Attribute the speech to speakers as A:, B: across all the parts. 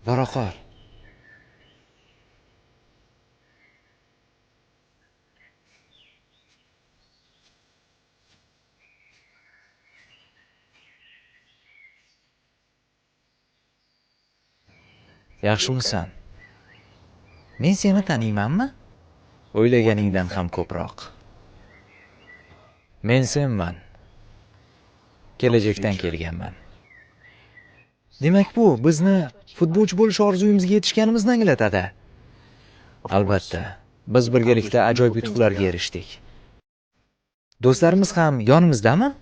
A: Bora qol. Yaxshimisan? Men seni taniymanmi? O'ylaganingdan ham ko'proq. Men senman. Kelajakdan kelganman. Demak bu bizni futbolchi bo'lish orzuyimizga yetishganimizni anglatadi. Albatta, biz birgalikda ajoyib yutuqlarga erishdik. Do'stlarimiz ham yonimizdami?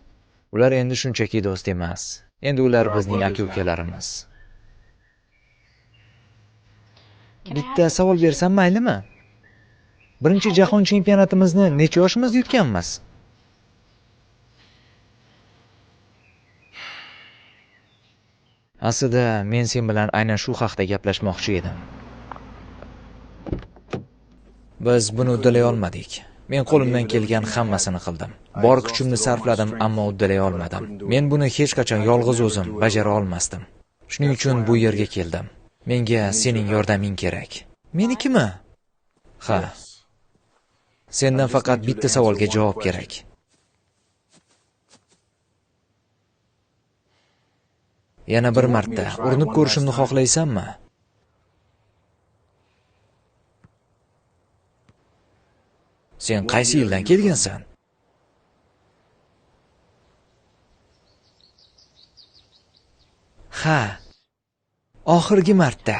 A: Ular endi shunchaki do'st emas. Endi ular bizning aka-ukalarimiz. Bitta savol bersam maylimi? Birinchi jahon chempionatimizni necha yoshimizda yutganmiz? Aslida men sen bilan aynan shu haqda gaplashmoqchi edim. Biz buni uddalay olmadik. Men qo'limdan kelgan hammasini qildim. Bor kuchimni sarfladim, ammo uddalay olmadim. Men buni hech qachon yolg'iz o'zim bajara olmasdim. Shuning uchun bu yerga keldim. Menga sening yordaming kerak. Menikimi? Ha. Sendan faqat bitta savolga javob kerak. Yana bir marta urinib ko'rishimni xohlaysanmi? Sen qaysi yildan kelgansan? Ha. Oxirgi marta.